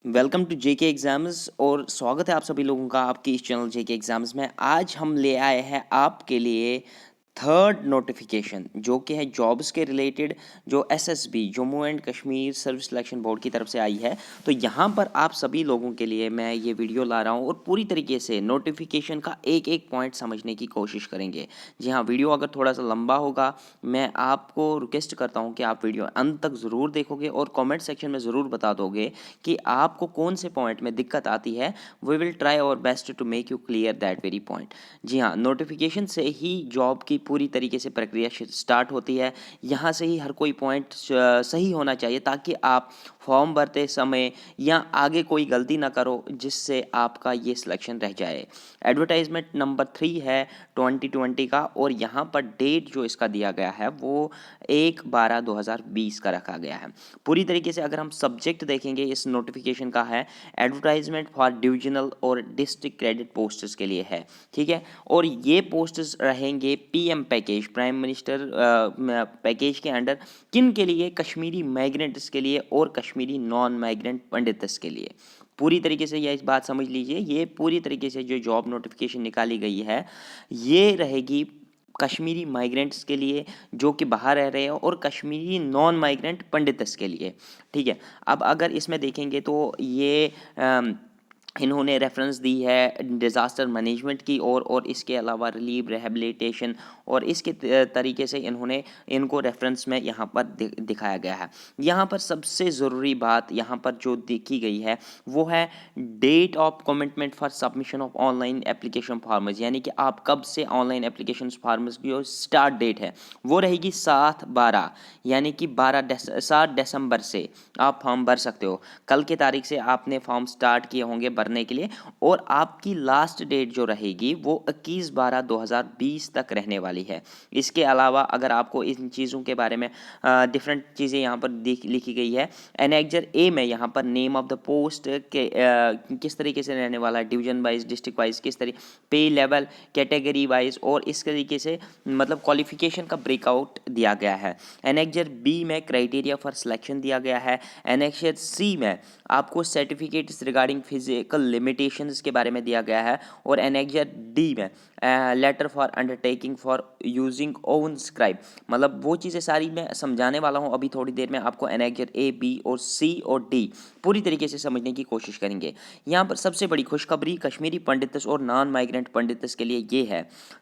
Welcome to JK exams और स्वागत है आप सभी लोगों का आपके इस चैनल जेके एग्ज़ाम्स में। आज हम ले आए हैं आपके लिए थर्ड नोटिफिकेशन जो कि है जॉब्स के रिलेटेड, जो SSB Jammu and Kashmir service selection board की तरफ से आई है। तो यहाँ पर आप सभी लोगों के लिए मैं ये वीडियो ला रहा हूँ और पूरी तरीके से नोटिफिकेशन का एक एक पॉइंट समझने की कोशिश करेंगे। जी हाँ, वीडियो अगर थोड़ा सा लंबा होगा, मैं आपको रिक्वेस्ट करता हूँ कि आप वीडियो अंत तक ज़रूर देखोगे और कॉमेंट सेक्शन में ज़रूर बता दोगे कि आपको कौन से पॉइंट में दिक्कत आती है। We will try our best to make you clear that very point. जी हाँ, नोटिफिकेशन से ही जॉब की पूरी तरीके से प्रक्रिया स्टार्ट होती है। यहाँ से ही हर कोई पॉइंट सही होना चाहिए ताकि आप फॉर्म भरते समय या आगे कोई गलती ना करो जिससे आपका ये सिलेक्शन रह जाए। एडवर्टाइजमेंट नंबर 3 है 2020 का और यहाँ पर डेट जो इसका दिया गया है वो 1/12/2020 का रखा गया है। पूरी तरीके से अगर हम सब्जेक्ट देखेंगे इस नोटिफिकेशन का है एडवर्टाइजमेंट फॉर डिविजनल और डिस्ट्रिक्ट क्रेडिट पोस्ट्स के लिए है, ठीक है। और ये पोस्ट्स रहेंगे PM package, prime minister package के अंडर। किन के लिए? कश्मीरी माइग्रेंट्स के लिए और कश्मीरी नॉन माइग्रेंट पंडित्स के लिए। पूरी तरीके से यह इस बात समझ लीजिए, ये पूरी तरीके से जो जॉब नोटिफिकेशन निकाली गई है ये रहेगी कश्मीरी माइग्रेंट्स के लिए जो कि बाहर रह रहे हैं और कश्मीरी नॉन माइग्रेंट पंडित्स के लिए, ठीक है। अब अगर इसमें देखेंगे तो ये इन्होंने रेफरेंस दी है डिज़ास्टर मैनेजमेंट की और इसके अलावा रिलीफ रिहेबिलिटेशन और इसके तरीके से इन्होंने इनको रेफरेंस में यहाँ पर दिखाया गया है। यहाँ पर सबसे ज़रूरी बात यहाँ पर जो देखी गई है वो है date of commitment for submission of online application forms, यानी कि आप कब से ऑनलाइन एप्लीकेशन फॉर्म्स की जो स्टार्ट डेट है वो रहेगी 7/12, यानी कि 7 दिसंबर से आप फॉर्म भर सकते हो। कल की तारीख से आपने फॉर्म स्टार्ट किए होंगे भरने के लिए और आपकी लास्ट डेट जो रहेगी वो 21/12/2020 तक रहने वाली है। इसके अलावा अगर आपको इन चीज़ों के बारे में डिफरेंट चीज़ें यहाँ पर लिखी गई है। एनेक्जर ए में यहाँ पर नेम ऑफ द पोस्ट के किस तरीके से रहने वाला है, डिवीजन वाइज डिस्ट्रिक्ट वाइज किस तरीके, पे लेवल, कैटेगरी वाइज और इस तरीके से मतलब क्वालिफिकेशन का ब्रेकआउट दिया गया है। एनेक्जर बी में क्राइटेरिया फॉर सिलेक्शन दिया गया है। एनेक्जर सी में आपको सर्टिफिकेट्स रिगार्डिंग फिजिकल लिमिटेशंस के बारे में दिया गया है और एनेक्जर डी में letter for undertaking for using own scribe, मतलब वो चीज़ें सारी मैं समझाने वाला हूँ अभी थोड़ी देर में आपको। एनेक्जर ए, बी और सी और डी पूरी तरीके से समझने की कोशिश करेंगे। यहाँ पर सबसे बड़ी खुशखबरी कश्मीरी पंडित्स और नॉन माइग्रेंट पंडित्स के लिए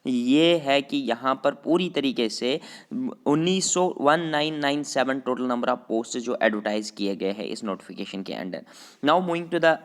ये है कि यहाँ पर पूरी तरीके से 1997 टोटल नंबर ऑफ पोस्ट जो एडवर्टाइज किए गए हैं इस नोटिफिकेशन के under. Now moving to the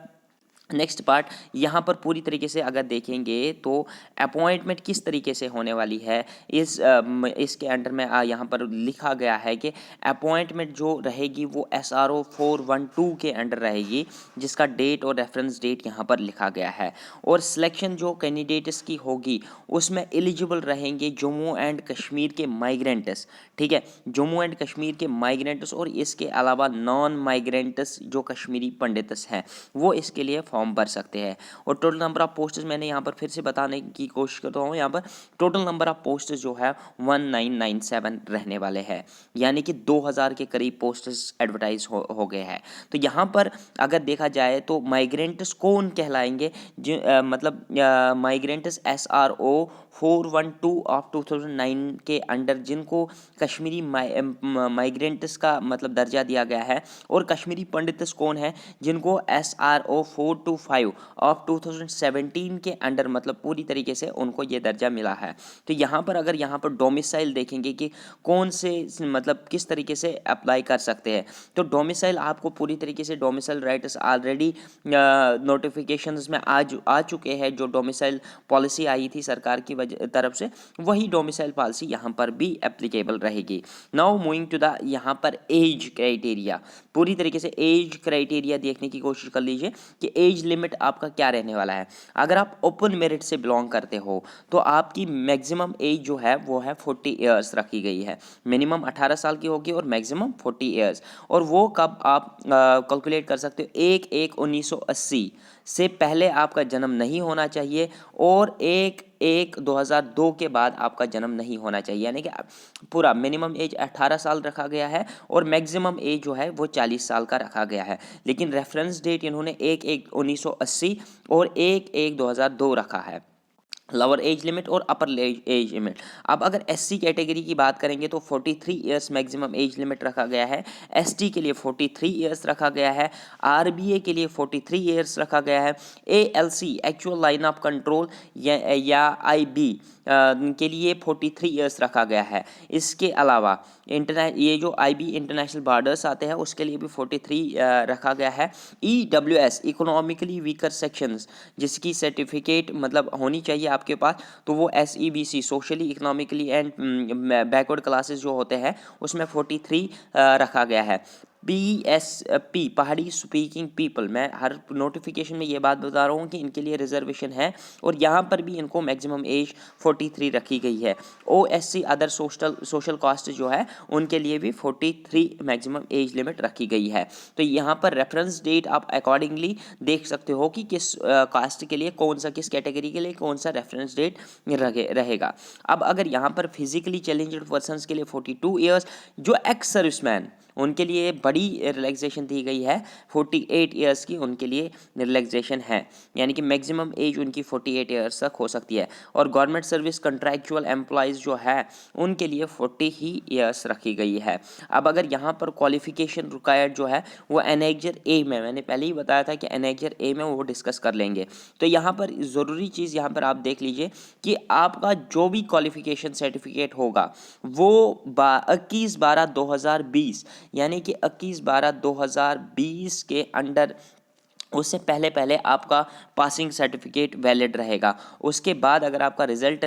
next part, यहाँ पर पूरी तरीके से अगर देखेंगे तो अपॉइंटमेंट किस तरीके से होने वाली है इसके अंडर में यहाँ पर लिखा गया है कि अपॉइंटमेंट जो रहेगी वो SRO 412 के अंडर रहेगी जिसका डेट और रेफरेंस डेट यहाँ पर लिखा गया है। और सिलेक्शन जो कैंडिडेट्स की होगी उसमें एलिजिबल रहेंगे जम्मू एंड कश्मीर के माइग्रेंट्स, ठीक है, जम्मू एंड कश्मीर के माइग्रेंट्स और इसके अलावा नॉन माइग्रेंट्स जो कश्मीरी पंडित्स हैं वो इसके लिए फॉर्म भर सकते हैं। और टोटल नंबर ऑफ पोस्ट्स मैंने यहाँ पर फिर से बताने की कोशिश करता हूँ, यहाँ पर टोटल नंबर ऑफ पोस्ट्स जो है 1997 रहने वाले हैं, यानी कि 2000 के करीब पोस्ट्स एडवर्टाइज हो गए हैं। तो यहाँ पर अगर देखा जाए तो माइग्रेंट्स कौन कहलाएंगे, मतलब माइग्रेंट्स SRO 412 ऑफ 2009 के अंडर जिनको कश्मीरी माइग्रेंट्स का मतलब दर्जा दिया गया है। और कश्मीरी पंडित्स कौन है जिनको SRO 425 ऑफ 2017 के अंडर मतलब पूरी तरीके से उनको ये दर्जा मिला है। तो यहाँ पर अगर यहाँ पर डोमिसाइल देखेंगे कि कौन से मतलब किस तरीके से अप्लाई कर सकते हैं, तो डोमिसाइल आपको पूरी तरीके से डोमिसाइल राइट्स ऑलरेडी नोटिफिकेशंस में आ चुके हैं। जो डोमिसाइल पॉलिसी आई थी सरकार की तरफ से वही डोमिसाइल पॉलिसी यहाँ पर भी एप्लीकेबल रहेगी। नाउ मूविंग टू द यहाँ पर एज क्राइटेरिया, पूरी तरीके से एज क्राइटेरिया देखने की कोशिश कर लीजिए कि एज लिमिट आपका क्या रहने वाला है। अगर आप ओपन मेरिट से बिलोंग करते हो तो आपकी मैक्सिमम एज जो है वो है 40 ईयर्स रखी गई है। मिनिमम 18 साल की होगी और मैक्सिमम 40 ईयर्स। और वो कब आप कैलकुलेट कर सकते हो, 1/1/1980 से पहले आपका जन्म नहीं होना चाहिए और 1 1/1/2002 के बाद आपका जन्म नहीं होना चाहिए, यानी कि पूरा मिनिमम एज 18 साल रखा गया है और मैक्सिमम एज जो है वो 40 साल का रखा गया है। लेकिन रेफरेंस डेट इन्होंने 1/1/1980 और 1/1/2002 रखा है, लोअर एज लिमिट और अपर एज लिमिट। अब अगर एससी कैटेगरी की बात करेंगे तो 43 ईयर्स मैक्सिमम एज लिमिट रखा गया है, एसटी के लिए 43 ईयर्स रखा गया है, आरबीए के लिए 43 ईयर्स रखा गया है, ALC actual line of control या आईबी के लिए 43 ईयर्स रखा गया है। इसके अलावा ये जो आईबी इंटरनेशनल बॉर्डर्स आते हैं उसके लिए भी 43 रखा गया है। ईडब्ल्यूएस इकोनॉमिकली वीकर सेक्शंस जिसकी सर्टिफिकेट मतलब होनी चाहिए आपके पास, तो वो SEBC socially economically and backward classes जो होते हैं उसमें 43 रखा गया है। पीएसपी पहाड़ी स्पीकिंग पीपल, मैं हर नोटिफिकेशन में ये बात बता रहा हूँ कि इनके लिए रिजर्वेशन है और यहाँ पर भी इनको मैक्सिमम एज 43 रखी गई है। ओएससी अदर सोशल कास्ट जो है उनके लिए भी 43 मैक्सिमम एज लिमिट रखी गई है। तो यहाँ पर रेफरेंस डेट आप अकॉर्डिंगली देख सकते हो कि किस कास्ट के लिए कौन सा, किस कैटेगरी के लिए कौन सा रेफरेंस डेट रहेगा। अब अगर यहाँ पर फिजिकली चैलेंज्ड पर्सनस के लिए 42 ईयर्स, जो एक्स सर्विसमैन उनके लिए बड़ी रिलैक्सेशन दी गई है, 48 ईयर्स की उनके लिए रिलैक्सेशन है, यानी कि मैक्सिमम एज उनकी 48 ईयर्स तक हो सकती है। और गवर्नमेंट सर्विस कंट्रैक्चुअल एम्प्लॉयज़ जो है उनके लिए 40 ही ईयर्स रखी गई है। अब अगर यहाँ पर क्वालिफिकेशन रिक्वायर्ड जो है वो एनेक्चर ए में, मैंने पहले ही बताया था कि एनेक्चर ए में वो डिस्कस कर लेंगे। तो यहाँ पर ज़रूरी चीज़ यहाँ पर आप देख लीजिए कि आपका जो भी क्वालिफिकेशन सर्टिफिकेट होगा वो 21/12/2020 यानी कि 21/12/2020 के अंडर, उससे पहले पहले आपका पासिंग सर्टिफिकेट वैलिड रहेगा। उसके बाद अगर आपका रिजल्ट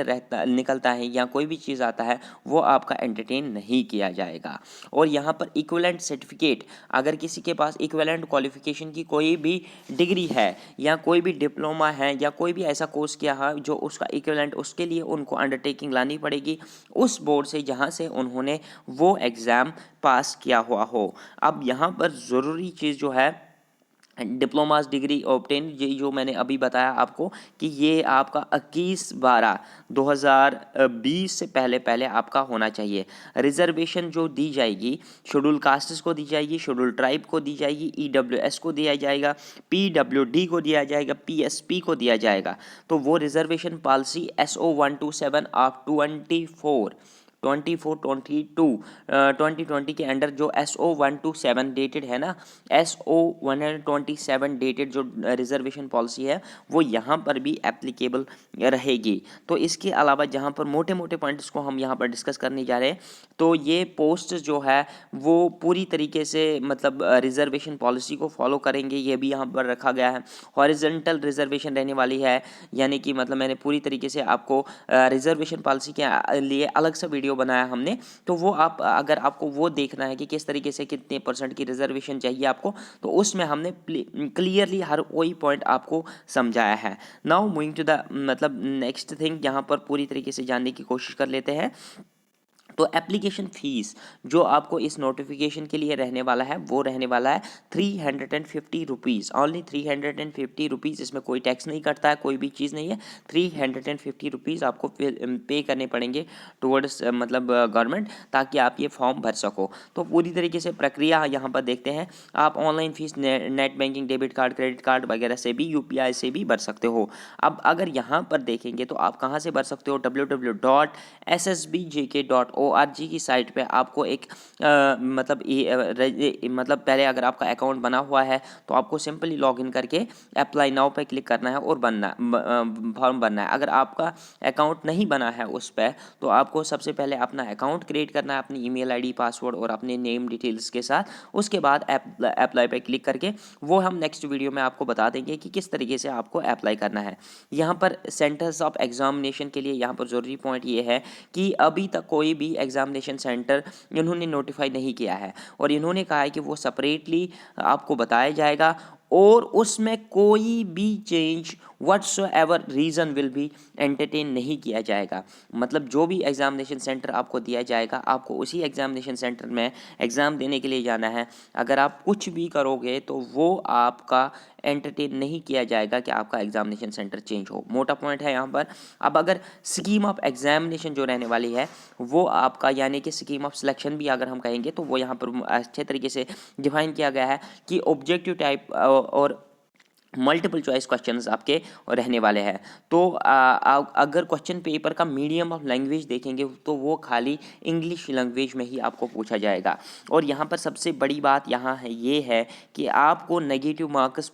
निकलता है या कोई भी चीज़ आता है वो आपका एंटरटेन नहीं किया जाएगा। और यहाँ पर इक्विवेलेंट सर्टिफिकेट, अगर किसी के पास इक्विवेलेंट क्वालिफिकेशन की कोई भी डिग्री है या कोई भी डिप्लोमा है या कोई भी ऐसा कोर्स किया है जो उसका इक्विवेलेंट, उसके लिए उनको अंडरटेकिंग लानी पड़ेगी उस बोर्ड से जहाँ से उन्होंने वो एग्ज़ाम पास किया हुआ हो। अब यहाँ पर ज़रूरी चीज़ जो है डिप्लोमास डिग्री ऑब्टेन, ये जो मैंने अभी बताया आपको कि ये आपका 21/12/2020 से पहले पहले आपका होना चाहिए। रिजर्वेशन जो दी जाएगी शेड्यूल कास्ट्स को दी जाएगी, शेड्यूल ट्राइब को दी जाएगी, ईडब्ल्यूएस को दिया जाएगा, पीडब्ल्यूडी को दिया जाएगा, पीएसपी को दिया जाएगा। तो वो रिजर्वेशन पॉलिसी SO 127 ऑफ 2020 के अंडर जो SO 127 डेटेड है ना, SO 127 डेटेड जो रिजर्वेशन पॉलिसी है वो यहाँ पर भी एप्लीकेबल रहेगी। तो इसके अलावा जहाँ पर मोटे मोटे पॉइंट्स को हम यहाँ पर डिस्कस करने जा रहे हैं, तो ये पोस्ट जो है वो पूरी तरीके से मतलब रिजर्वेशन पॉलिसी को फॉलो करेंगे, ये भी यहाँ पर रखा गया है। हॉरिजॉन्टल रिजर्वेशन रहने वाली है, यानी कि मतलब मैंने पूरी तरीके से आपको रिजर्वेशन पॉलिसी के लिए अलग सा वीडियो बनाया हमने, तो वो आप अगर आपको वो देखना है कि किस तरीके से कितने % की रिजर्वेशन चाहिए आपको, तो उसमें हमने क्लियरली हर कोई पॉइंट आपको समझाया है। नाउ मूविंग टू द मतलब नेक्स्ट थिंग, यहाँ पर पूरी तरीके से जानने की कोशिश कर लेते हैं। तो एप्लीकेशन फ़ीस जो आपको इस नोटिफिकेशन के लिए रहने वाला है वो रहने वाला है 350 रुपीज़, ओनली 350 रुपीज़। इसमें कोई टैक्स नहीं कटता है, कोई भी चीज़ नहीं है। 350 रुपीज़ आपको पे करने पड़ेंगे टुवर्ड्स मतलब गवर्नमेंट, ताकि आप ये फॉर्म भर सको। तो पूरी तरीके से प्रक्रिया यहाँ पर देखते हैं। आप online fees net banking, debit card, credit card वगैरह से भी, UPI से भी भर सकते हो। अब अगर यहाँ पर देखेंगे तो आप कहाँ से भर सकते हो, www.ssbjk.org की साइट पे आपको एक मतलब पहले अगर आपका अकाउंट बना हुआ है तो आपको सिंपली लॉगिन करके अप्लाई नाउ पे क्लिक करना है और फॉर्म भरना है। अगर आपका अकाउंट नहीं बना है उस पर, तो आपको सबसे पहले अपना अकाउंट क्रिएट करना है अपनी ईमेल आईडी, पासवर्ड और अपने नेम डिटेल्स के साथ। उसके बाद अप्लाई पे क्लिक करके वो हम नेक्स्ट वीडियो में आपको बता देंगे कि किस तरीके से आपको अप्लाई करना है। यहाँ पर सेंटर्स ऑफ एग्जामिनेशन के लिए यहाँ पर ज़रूरी पॉइंट ये है कि अभी तक कोई भी एग्जामिनेशन सेंटर इन्होंने नोटिफाई नहीं किया है और इन्होंने कहा है कि वो सेपरेटली आपको बताया जाएगा और उसमें कोई भी change whatsoever reason will be entertain नहीं किया जाएगा। मतलब जो भी एग्जामिनेशन सेंटर आपको दिया जाएगा, आपको उसी एग्जामिनेशन सेंटर में एग्ज़ाम देने के लिए जाना है। अगर आप कुछ भी करोगे तो वो आपका एंटरटेन नहीं किया जाएगा कि आपका एग्जामिनेशन सेंटर चेंज हो। मोटा पॉइंट है यहाँ पर। अब अगर स्कीम ऑफ एग्जामिनेशन जो रहने वाली है वो आपका, यानी कि स्कीम ऑफ सिलेक्शन भी अगर हम कहेंगे तो वो यहाँ पर अच्छे तरीके से डिफाइन किया गया है कि ऑब्जेक्टिव टाइप और मल्टीपल चॉइस क्वेश्चंस आपके रहने वाले हैं। तो अगर क्वेश्चन पेपर का मीडियम ऑफ लैंग्वेज देखेंगे तो वो खाली इंग्लिश लैंग्वेज में ही आपको पूछा जाएगा। और यहाँ पर सबसे बड़ी बात यहाँ है ये है कि आपको नेगेटिव मार्क्स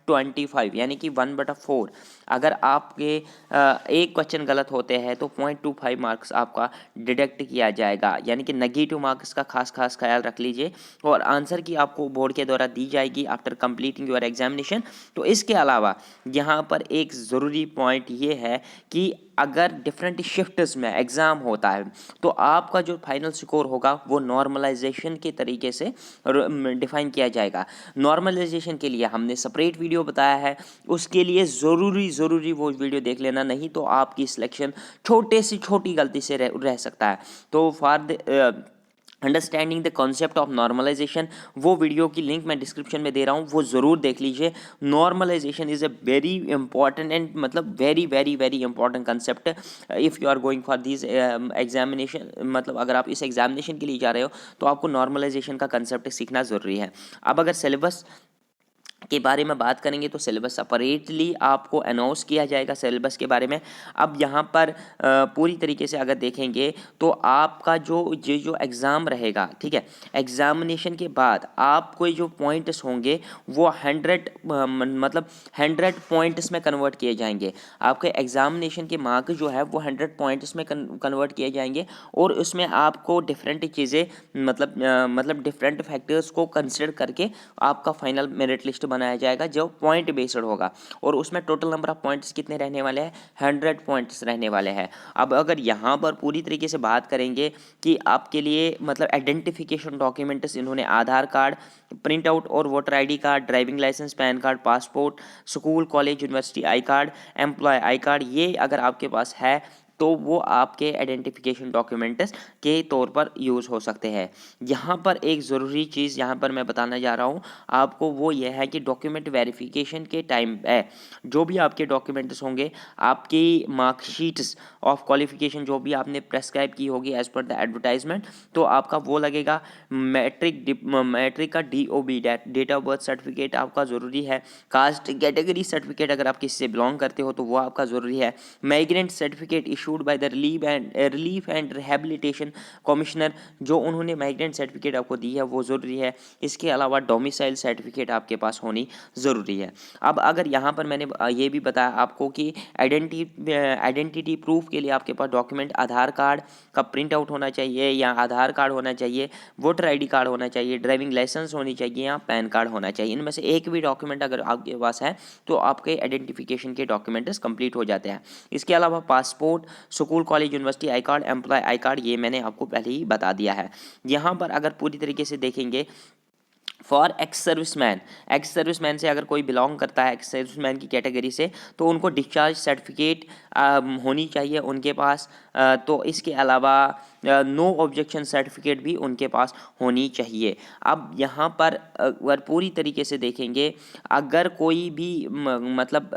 0.25 यानी कि 1/4, अगर आपके एक क्वेश्चन गलत होते हैं तो 0.25 मार्क्स आपका डिडक्ट किया जाएगा। यानी कि नेगेटिव मार्क्स का खास ख्याल रख लीजिए। और आंसर की आपको बोर्ड के द्वारा दी जाएगी आफ्टर कंप्लीटिंग योर एग्जामिनेशन। तो इसके अलावा यहाँ पर एक ज़रूरी पॉइंट ये है कि अगर डिफरेंट शिफ्ट्स में एग्ज़ाम होता है तो आपका जो फाइनल स्कोर होगा वो नॉर्मलाइजेशन के तरीके से डिफाइन किया जाएगा। नॉर्मलाइजेशन के लिए हमने सेपरेट वीडियो बताया है, उसके लिए ज़रूरी वो वीडियो देख लेना, नहीं तो आपकी सिलेक्शन छोटे से छोटी गलती से रह सकता है। तो for understanding the concept of normalization, वो वीडियो की लिंक मैं डिस्क्रिप्शन में दे रहा हूँ, वो ज़रूर देख लीजिए। Normalization is a very important and मतलब very important concept if you are going for this examination. मतलब अगर आप इस एग्जामिनेशन के लिए जा रहे हो तो आपको नॉर्मलाइजेशन का कंसेप्ट सीखना ज़रूरी है। अब अगर सिलेबस के बारे में बात करेंगे तो सिलेबस सेपरेटली आपको अनाउंस किया जाएगा सिलेबस के बारे में। अब यहाँ पर पूरी तरीके से अगर देखेंगे तो आपका जो एग्ज़ाम रहेगा, ठीक है, एग्ज़ामिनेशन के बाद आपको जो पॉइंट्स होंगे वो 100 पॉइंट्स में कन्वर्ट किए जाएंगे। आपके एग्ज़ामिनेशन के मार्क जो है वो 100 पॉइंट्स में कन्वर्ट किए जाएंगे और उसमें आपको डिफरेंट चीज़ें मतलब डिफरेंट फैक्टर्स को कंसिडर करके आपका फाइनल मेरिट लिस्ट बनाया जाएगा जो पॉइंट बेस्ड होगा। और उसमें टोटल नंबर ऑफ पॉइंट्स कितने रहने वाले हैं? 100 पॉइंट्स रहने वाले हैं। अब अगर यहाँ पर पूरी तरीके से बात करेंगे कि आपके लिए मतलब आइडेंटिफिकेशन डॉक्यूमेंट्स इन्होंने आधार कार्ड, प्रिंट आउट और voter ID card, driving licence, PAN card, passport, school college university I card, employ I card, ये अगर आपके पास है तो वो आपके आइडेंटिफिकेशन डॉक्यूमेंट्स के तौर पर यूज़ हो सकते हैं। यहाँ पर एक ज़रूरी चीज़ यहाँ पर मैं बताना जा रहा हूँ आपको, वो ये है कि डॉक्यूमेंट वेरिफिकेशन के टाइम पे जो भी आपके डॉक्यूमेंट्स होंगे, आपकी मार्कशीट्स ऑफ क्वालिफिकेशन जो भी आपने प्रेस्क्राइब की होगी एज पर द एडवर्टाइजमेंट, तो आपका वो लगेगा। मैट्रिक का DOB date of birth certificate आपका ज़रूरी है। कास्ट कैटेगरी सर्टिफिकेट अगर आप किसी से बिलोंग करते हो तो वो आपका ज़रूरी है। Migrant certificate issued by the relief and rehabilitation commissioner, जो उन्होंने माइग्रेंट सर्टिफिकेट आपको दी है वो ज़रूरी है। इसके अलावा डोमिसाइल सर्टिफिकेट आपके पास होनी ज़रूरी है। अब अगर यहाँ पर मैंने ये भी बताया आपको कि आइडेंटिटी प्रूफ के लिए आपके पास डॉक्यूमेंट आधार कार्ड का प्रिंट आउट होना चाहिए या आधार कार्ड होना चाहिए, वोटर आईडी कार्ड होना चाहिए, ड्राइविंग लाइसेंस होनी चाहिए या पैन कार्ड होना चाहिए। इनमें से एक भी डॉक्यूमेंट अगर आपके पास है तो आपके आइडेंटिफिकेशन के डॉक्यूमेंट्स कंप्लीट हो जाते हैं। इसके अलावा passport, school college university I card, employ I card, ये मैंने आपको पहले ही बता दिया है। यहाँ पर अगर पूरी तरीके से देखेंगे फॉर एक्स सर्विसमैन से अगर कोई बिलोंग करता है एक्स सर्विसमैन की कैटेगरी से तो उनको डिस्चार्ज सर्टिफिकेट होनी चाहिए उनके पास। तो इसके अलावा नो ऑब्जेक्शन सर्टिफिकेट भी उनके पास होनी चाहिए। अब यहाँ पर अगर पूरी तरीके से देखेंगे, अगर कोई भी मतलब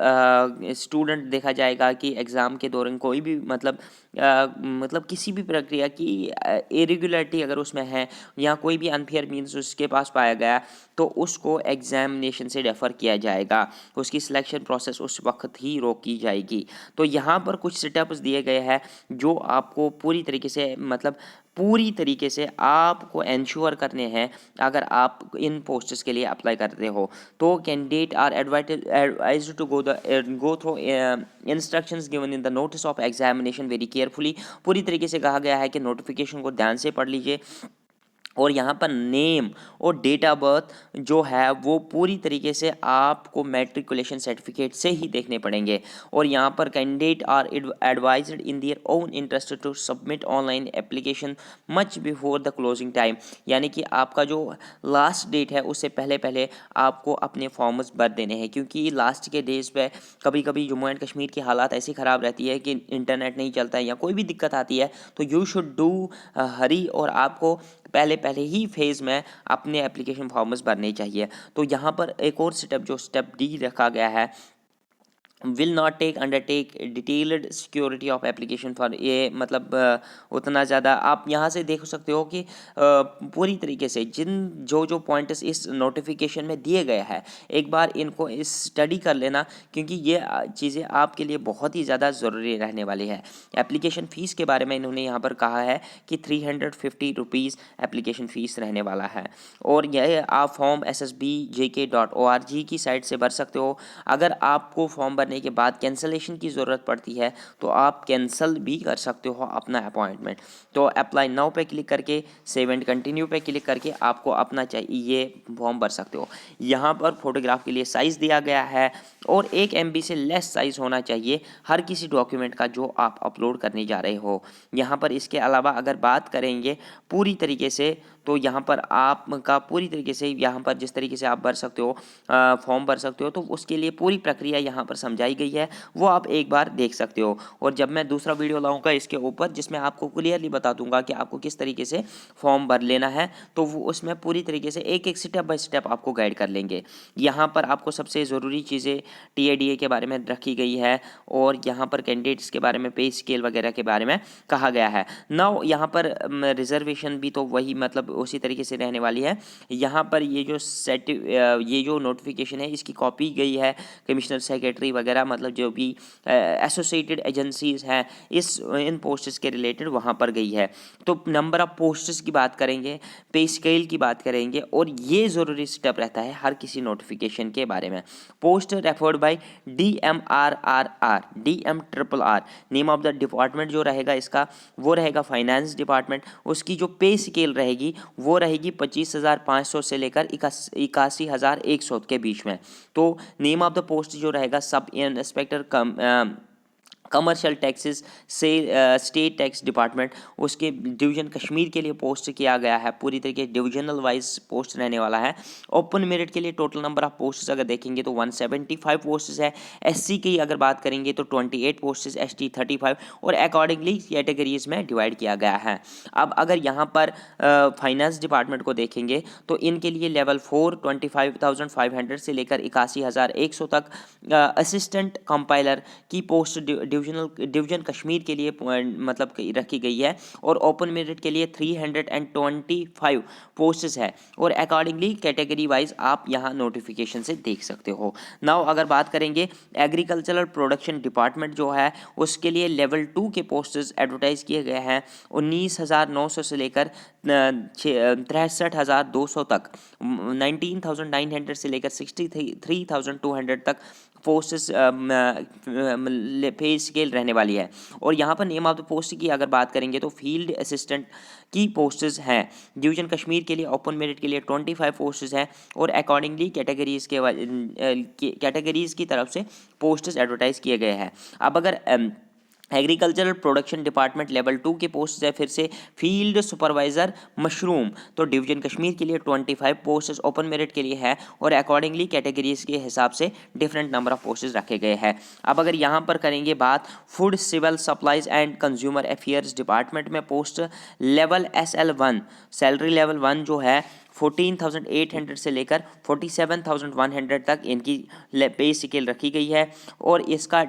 स्टूडेंट देखा जाएगा कि एग्ज़ाम के दौरान कोई भी मतलब किसी भी प्रक्रिया की इरेगुलरिटी अगर उसमें है या कोई भी अनफेयर मीन्स उसके पास पाया गया तो उसको एग्जामिनेशन से रेफ़र किया जाएगा, उसकी सिलेक्शन प्रोसेस उस वक्त ही रोकी जाएगी। तो यहाँ पर कुछ स्टेप्स दिए गए हैं जो आपको पूरी तरीके से आपको इंश्योर करने हैं अगर आप इन पोस्ट्स के लिए अप्लाई करते हो। तो candidate are advised to go through instructions given in the notice of examination very carefully. पूरी तरीके से कहा गया है कि नोटिफिकेशन को ध्यान से पढ़ लीजिए और यहाँ पर नेम और डेट ऑफ बर्थ जो है वो पूरी तरीके से आपको मैट्रिकुलेशन सर्टिफिकेट से ही देखने पड़ेंगे। और यहाँ पर candidate are advised in their own interest to submit online application much before the closing time, यानी कि आपका जो लास्ट डेट है उससे पहले पहले आपको अपने फॉर्म्स भर देने हैं, क्योंकि लास्ट के डेज पे कभी कभी जम्मू एंड कश्मीर की हालात ऐसी ख़राब रहती है कि इंटरनेट नहीं चलता है या कोई भी दिक्कत आती है, तो यू शुड डू हरी, और आपको पहले पहले ही फेज़ में अपने एप्लीकेशन फॉर्म्स भरने चाहिए। तो यहाँ पर एक और स्टेप जो स्टेप डी रखा गया है, will not take undertake detailed security of application for, ये मतलब उतना ज़्यादा आप यहाँ से देख सकते हो कि पूरी तरीके से जो जो पॉइंट्स इस नोटिफिकेशन में दिए गए हैं एक बार इनको स्टडी कर लेना, क्योंकि ये चीज़ें आपके लिए बहुत ही ज़्यादा ज़रूरी रहने वाली है। एप्लीकेशन फ़ीस के बारे में इन्होंने यहाँ पर कहा है कि 350 रुपीज़ एप्लीकेशन फ़ीस रहने वाला है, और यह आप फॉर्म ssbjk.org की साइट से भर सकते हो। अगर आपको फॉर्म भरने के बाद कैंसलेशन की ज़रूरत पड़ती है तो आप कैंसिल भी कर सकते हो अपना अपॉइंटमेंट। तो अप्लाई नाउ पे क्लिक करके सेव एंड कंटिन्यू पे क्लिक करके आपको अपना चाहिए ये फॉर्म भर सकते हो। यहाँ पर फोटोग्राफ के लिए साइज़ दिया गया है और 1 MB से लेस साइज़ होना चाहिए हर किसी डॉक्यूमेंट का जो आप अपलोड करने जा रहे हो। यहाँ पर इसके अलावा अगर बात करेंगे पूरी तरीके से, तो यहाँ पर आपका पूरी तरीके से यहाँ पर जिस तरीके से आप भर सकते हो फॉर्म भर सकते हो, तो उसके लिए पूरी प्रक्रिया यहाँ पर समझाई गई है, वो आप एक बार देख सकते हो। और जब मैं दूसरा वीडियो लाऊंगा इसके ऊपर जिसमें आपको क्लियरली बता दूंगा कि आपको किस तरीके से फॉर्म भर लेना है, तो वो उसमें पूरी तरीके से एक एक स्टेप बाय स्टेप आपको गाइड कर लेंगे। यहाँ पर आपको सबसे ज़रूरी चीज़ें TADA के बारे में रखी गई है, और यहाँ पर कैंडिडेट्स के बारे में पे स्केल वगैरह के बारे में कहा गया है। नाउ यहाँ पर रिजर्वेशन भी तो वही मतलब उसी तरीके से रहने वाली है। यहाँ पर ये जो नोटिफिकेशन है इसकी कॉपी गई है कमिश्नर सेक्रेटरी वगैरह, मतलब जो भी एसोसिएटेड एजेंसीज हैं इन पोस्ट्स के रिलेटेड वहाँ पर गई है। तो नंबर ऑफ पोस्ट्स की बात करेंगे, पे स्केल की बात करेंगे, और ये ज़रूरी स्टेप रहता है हर किसी नोटिफिकेशन के बारे में। Post referred by DMRRR, DMRRR name of the department जो रहेगा इसका वो रहेगा फाइनेंस डिपार्टमेंट। उसकी जो पे स्केल रहेगी वो रहेगी 25,500 से लेकर 81,100 के बीच में। तो नेम ऑफ द पोस्ट जो रहेगा सब इंस्पेक्टर कमर्शियल टैक्सेस से स्टेट टैक्स डिपार्टमेंट, उसके डिवीजन कश्मीर के लिए पोस्ट किया गया है, पूरी तरीके डिविजनल वाइज पोस्ट रहने वाला है। ओपन मेरिट के लिए टोटल नंबर ऑफ पोस्ट्स अगर देखेंगे तो 175 पोस्ट्स है। SC की अगर बात करेंगे तो 28 पोस्ट्स, ST 35, और अकॉर्डिंगली कैटेगरीज में डिवाइड किया गया है। अब अगर यहाँ पर फाइनेंस डिपार्टमेंट को देखेंगे तो इनके लिए लेवल 4 25,500 से लेकर 81,100 तक। असिस्टेंट कंपाइलर की पोस्ट डिवीजन कश्मीर के लिए मतलब रखी गई है, और ओपन मेरिट के लिए 325 पोस्ट्स है, और अकॉर्डिंगली कैटेगरी वाइज आप यहाँ नोटिफिकेशन से देख सकते हो। नाउ अगर बात करेंगे एग्रीकल्चरल प्रोडक्शन डिपार्टमेंट जो है उसके लिए लेवल 2 के पोस्ट्स एडवर्टाइज किए गए हैं 19,900 से लेकर 63,200 तक, 19,900 से लेकर 63,200 तक पोस्ट्स पे स्केल रहने वाली है। और यहाँ पर नेम ऑफ द पोस्ट की अगर बात करेंगे तो फील्ड असिस्टेंट की पोस्ट्स हैं डिवीजन कश्मीर के लिए। ओपन मेरिट के लिए 25 पोस्ट्स हैं, और अकॉर्डिंगली कैटेगरीज की तरफ से पोस्ट्स एडवर्टाइज किए गए हैं। अब अगर एग्रीकल्चरल प्रोडक्शन डिपार्टमेंट लेवल 2 के पोस्ट है फिर से फील्ड सुपरवाइजर मशरूम, तो डिवीजन कश्मीर के लिए 25 पोस्ट ओपन मेरिट के लिए है, और अकॉर्डिंगली कैटेगरीज के हिसाब से डिफरेंट नंबर ऑफ पोस्ट्स रखे गए हैं। अब अगर यहाँ पर करेंगे बात food civil supplies and consumer affairs department में post level SL1 salary level 1 जो है 14,800 से लेकर 47,100 तक इनकी पे स्केल रखी गई है, और इसका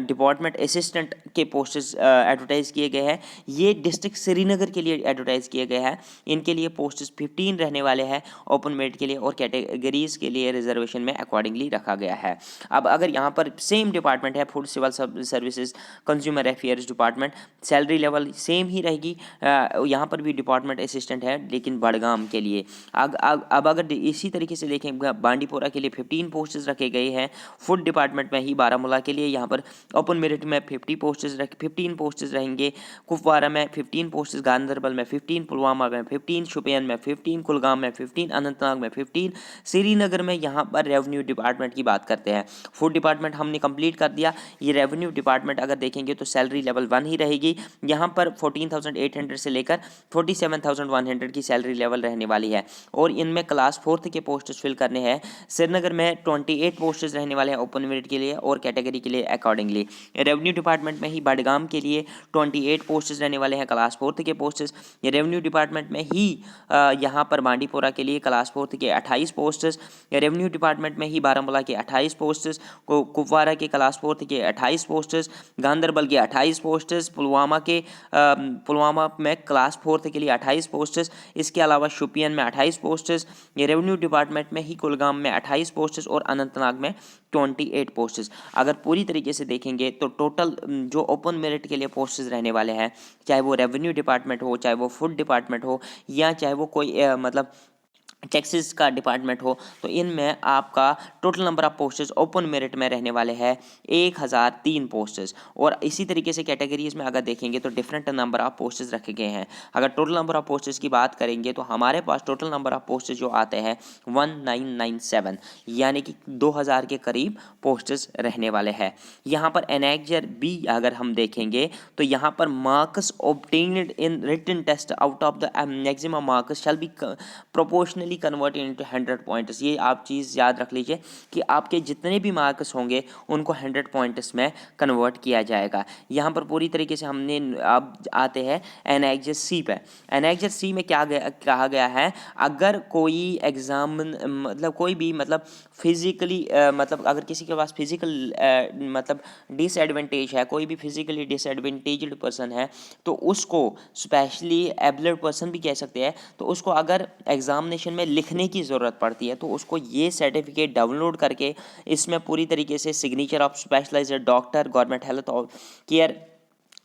डिपार्टमेंट असिस्टेंट के पोस्ट्स एडवर्टाइज किए गए हैं। ये डिस्ट्रिक्ट श्रीनगर के लिए एडवर्टाइज किए गए हैं। इनके लिए पोस्ट्स 15 रहने वाले हैं ओपन मेरिट के लिए, और कैटेगरीज के लिए रिजर्वेशन में अकॉर्डिंगली रखा गया है। अब अगर यहाँ पर सेम डिपार्टमेंट है food civil services consumer affairs department, salary level same ही रहेगी। यहाँ पर भी डिपार्टमेंट असिस्टेंट है लेकिन बड़गाम के लिए, अब अगर इसी तरीके से देखें बांडीपोरा के लिए 15 पोस्ट्स रखे गए हैं। फूड डिपार्टमेंट में ही बारामूला के लिए यहाँ पर ओपन मेरिट में 15 पोस्ट्स रहेंगे। कुपवारा में 15 पोस्ट्स, गांधरबल में 15, पुलवामा में 15, शोपियान में 15, कुलगाम में 15, अनंतनाग में 15, श्रीनगर में यहाँ पर रेवेन्यू डिपार्टमेंट की बात करते हैं। फूड डिपार्टमेंट हमने कंप्लीट कर दिया। ये रेवेन्यू डिपार्टमेंट अगर देखेंगे तो सैलरी लेवल 1 ही रहेगी। यहाँ पर 14,800 से लेकर 47,100 की सैलरी लेवल रहने वाली है और इनमें क्लास 4 के पोस्ट्स फिल करने हैं। श्रीनगर में 28 पोस्ट्स रहने वाले हैं ओपन मेरिट के लिए और कैटेगरी के लिए अकॉर्डिंगली। रेवेन्यू डिपार्टमेंट में ही बडगाम के लिए 28 पोस्ट्स रहने वाले हैं क्लास 4 के पोस्ट्स। रेवेन्यू डिपार्टमेंट में ही यहाँ पर बांडीपोरा के लिए क्लास 4 के 28 पोस्ट्स। रेवेन्यू डिपार्टमेंट में ही बारामूला के 28 पोस्ट्स, कुपवारा के क्लास 4 के 28 पोस्ट्स, गांधरबल के 28 पोस्ट्स, पुलवामा में क्लास 4 के लिए 28 पोस्ट्स। इसके अलावा शोपियान में 28 पोस्ट्स, रेवेन्यू डिपार्टमेंट में ही कुलगाम में 28 पोस्ट्स और अनंतनाग में 28 पोस्ट्स। अगर पूरी तरीके से देखेंगे तो टोटल जो ओपन मेरिट के लिए पोस्ट्स रहने वाले हैं, चाहे वो रेवेन्यू डिपार्टमेंट हो, चाहे वो फूड डिपार्टमेंट हो या चाहे वो कोई मतलब टैक्सेस का डिपार्टमेंट हो, तो इनमें आपका total number of posts open merit में रहने वाले हैं 1003 पोस्ट्स। और इसी तरीके से कैटेगरीज में अगर देखेंगे तो डिफरेंट नंबर ऑफ पोस्ट्स रखे गए हैं। अगर टोटल नंबर ऑफ पोस्ट्स की बात करेंगे तो हमारे पास टोटल नंबर ऑफ पोस्ट्स जो आते हैं 1997, यानी कि 2000 के करीब पोस्ट्स रहने वाले हैं। यहाँ पर एनेक्जर बी अगर हम देखेंगे तो यहाँ पर marks obtained in written test out of the maximum marks shall be proportionally converted into 100 points. ये आप चीज़ याद रख लीजिए कि आपके जितने भी मार्क्स होंगे उनको 100 पॉइंट्स में कन्वर्ट किया जाएगा। यहाँ पर पूरी तरीके से हमने अब आते हैं एनेक्जर सी पे। एनेक्जर सी में क्या कहा गया है, अगर कोई एग्जाम मतलब कोई भी मतलब फिजिकली मतलब अगर किसी के पास फिजिकल मतलब डिसएडवांटेज है, कोई भी फिजिकली डिसएडवांटेज्ड पर्सन है, तो उसको स्पेशली एबल्ड पर्सन भी कह सकते हैं, तो उसको अगर एग्जामिनेशन में लिखने की ज़रूरत पड़ती है तो उसको ये सर्टिफिकेट डाउनलोड करके इसमें पूरी तरीके से signature of specialized doctor, government health care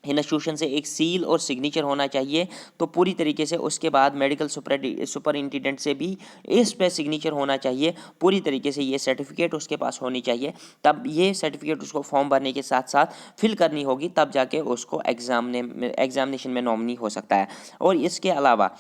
institution से एक सील और सिग्नेचर होना चाहिए। तो पूरी तरीके से उसके बाद मेडिकल सुपरिटेंडेंट से भी इस पे सिग्नेचर होना चाहिए। पूरी तरीके से ये सर्टिफिकेट उसके पास होनी चाहिए, तब ये सर्टिफिकेट उसको फॉर्म भरने के साथ साथ फिल करनी होगी, तब जाके उसको एग्जामिनेशन में नॉमिनी हो सकता है। और इसके अलावा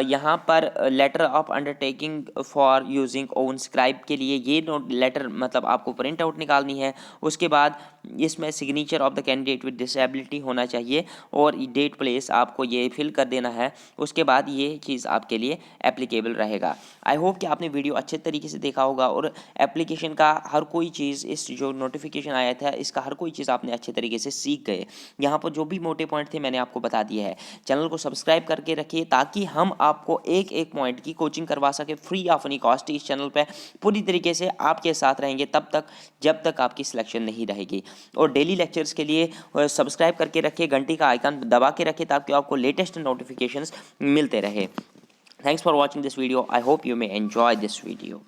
यहाँ पर letter of undertaking for using own scribe के लिए ये लेटर मतलब आपको प्रिंट आउट निकालनी है। उसके बाद इसमें signature of the candidate with disability होना चाहिए और डेट प्लेस आपको ये फिल कर देना है। उसके बाद ये चीज़ आपके लिए एप्लीकेबल रहेगा। आई होप कि आपने वीडियो अच्छे तरीके से देखा होगा और एप्लीकेशन का हर कोई चीज़, इस जो नोटिफिकेशन आया था इसका हर कोई चीज़ आपने अच्छे तरीके से सीख गए। यहाँ पर जो भी मोटे पॉइंट थे मैंने आपको बता दिया है। चैनल को सब्सक्राइब करके रखिए ताकि हम आपको एक एक पॉइंट की कोचिंग करवा सके फ्री ऑफ एनी कॉस्ट। इस चैनल पर पूरी तरीके से आपके साथ रहेंगे तब तक जब तक आपकी सिलेक्शन नहीं रहेगी। और डेली लेक्चर्स के लिए सब्सक्राइब करके रखिए, घंटी का आइकन दबा के रखिए ताकि आपको लेटेस्ट नोटिफिकेशंस मिलते रहे। Thanks for watching this video. I hope you may enjoy this video.